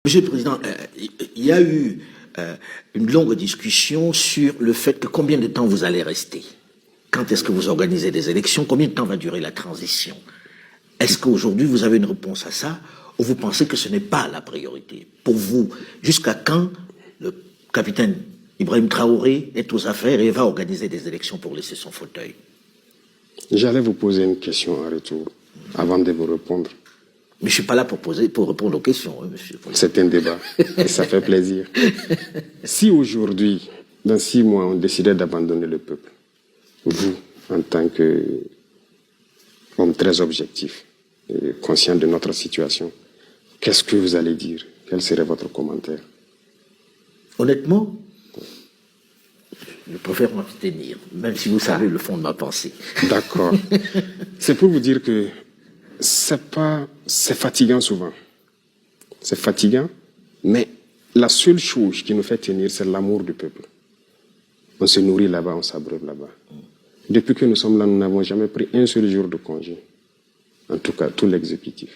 Monsieur le Président, il y a eu une longue discussion sur le fait que combien de temps vous allez rester. Quand est-ce que vous organisez des élections? Combien de temps va durer la transition? Est-ce qu'aujourd'hui vous avez une réponse à ça ou vous pensez que ce n'est pas la priorité? Pour vous, jusqu'à quand le capitaine Ibrahim Traoré est aux affaires et va organiser des élections pour laisser son fauteuil? J'allais vous poser une question en retour avant de vous répondre. Mais je ne suis pas là pour répondre aux questions, hein, monsieur. C'est un débat et ça fait plaisir. Si aujourd'hui, dans 6 mois, on décidait d'abandonner le peuple, vous, en tant qu'homme très objectif et conscient de notre situation, qu'est-ce que vous allez dire? Quel serait votre commentaire? Honnêtement, je préfère m'abstenir, même si vous savez le fond de ma pensée. D'accord. C'est pour vous dire que c'est fatigant souvent. C'est fatigant, mais la seule chose qui nous fait tenir, c'est l'amour du peuple. On se nourrit là-bas, on s'abreuve là-bas. Depuis que nous sommes là, nous n'avons jamais pris un seul jour de congé. En tout cas, tout l'exécutif.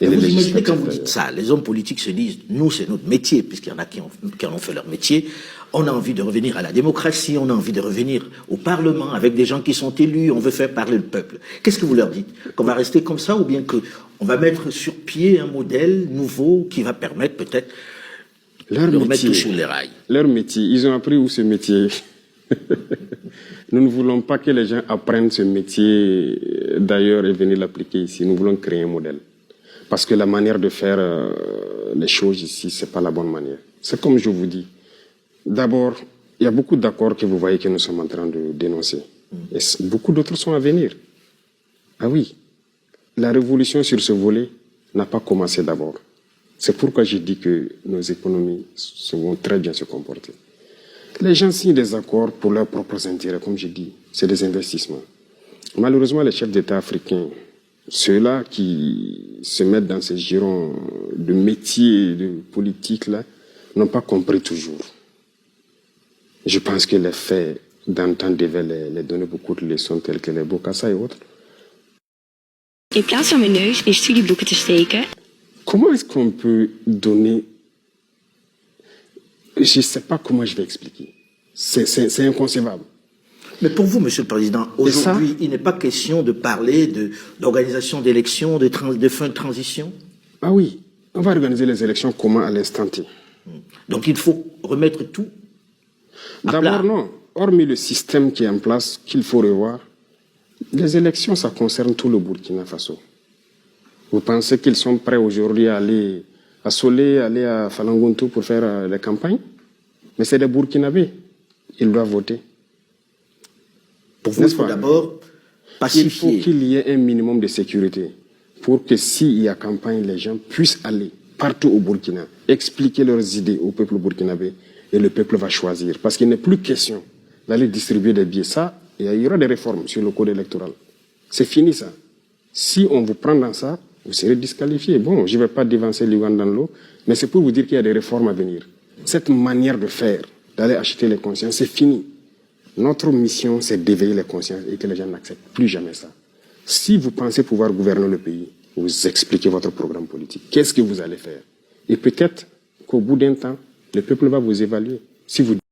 Et vous imaginez quand vous dites ça, les hommes politiques se disent, nous c'est notre métier, puisqu'il y en a qui en ont fait leur métier, on a envie de revenir à la démocratie, on a envie de revenir au Parlement avec des gens qui sont élus, on veut faire parler le peuple. Qu'est-ce que vous leur dites? Qu'on va rester comme ça ou bien qu'on va mettre sur pied un modèle nouveau qui va permettre peut-être de remettre tout sur les rails? Leur métier, ils ont appris où ce métier? Nous ne voulons pas que les gens apprennent ce métier d'ailleurs et venir l'appliquer ici. Nous voulons créer un modèle. Parce que la manière de faire les choses ici, c'est pas la bonne manière. C'est comme je vous dis. D'abord, il y a beaucoup d'accords que vous voyez que nous sommes en train de dénoncer. Et beaucoup d'autres sont à venir. Ah oui, la révolution sur ce volet n'a pas commencé d'abord. C'est pourquoi j'ai dit que nos économies vont très bien se comporter. Les gens signent des accords pour leurs propres intérêts, comme j'ai dit. C'est des investissements. Malheureusement, les chefs d'État africains, ceux-là qui se mettent dans ces girons de métiers, de politique, là, n'ont pas compris toujours. Je pense que les faits d'antan devaient les donner beaucoup de leçons telles que les Bokassa et autres. In plaats van mijn neus in studieboeken te steken. Comment est-ce qu'on peut donner... Je ne sais pas comment je vais expliquer. C'est inconcevable. Mais pour vous, Monsieur le Président, aujourd'hui, il n'est pas question de parler d'organisation d'élections, de fin de transition? Ah oui, on va organiser les élections comment à l'instant T? Donc il faut remettre tout à plat. D'abord non, hormis le système qui est en place, qu'il faut revoir, les élections, ça concerne tout le Burkina Faso. Vous pensez qu'ils sont prêts aujourd'hui à aller à Solé, aller à Falangonto pour faire les campagnes? Mais c'est des Burkinabés, ils doivent voter. Pour vous, il faut d'abord pacifier. Il faut qu'il y ait un minimum de sécurité pour que s'il y a campagne, les gens puissent aller partout au Burkina, expliquer leurs idées au peuple burkinabé et le peuple va choisir. Parce qu'il n'est plus question d'aller distribuer des billets. Ça, il y aura des réformes sur le code électoral. C'est fini ça. Si on vous prend dans ça, vous serez disqualifié. Bon, je ne vais pas dévancer l'Ouganda dans l'eau, mais c'est pour vous dire qu'il y a des réformes à venir. Cette manière de faire, d'aller acheter les consciences, c'est fini. Notre mission, c'est d'éveiller les consciences et que les gens n'acceptent plus jamais ça. Si vous pensez pouvoir gouverner le pays, vous expliquez votre programme politique. Qu'est-ce que vous allez faire? Et peut-être qu'au bout d'un temps, le peuple va vous évaluer. Si vous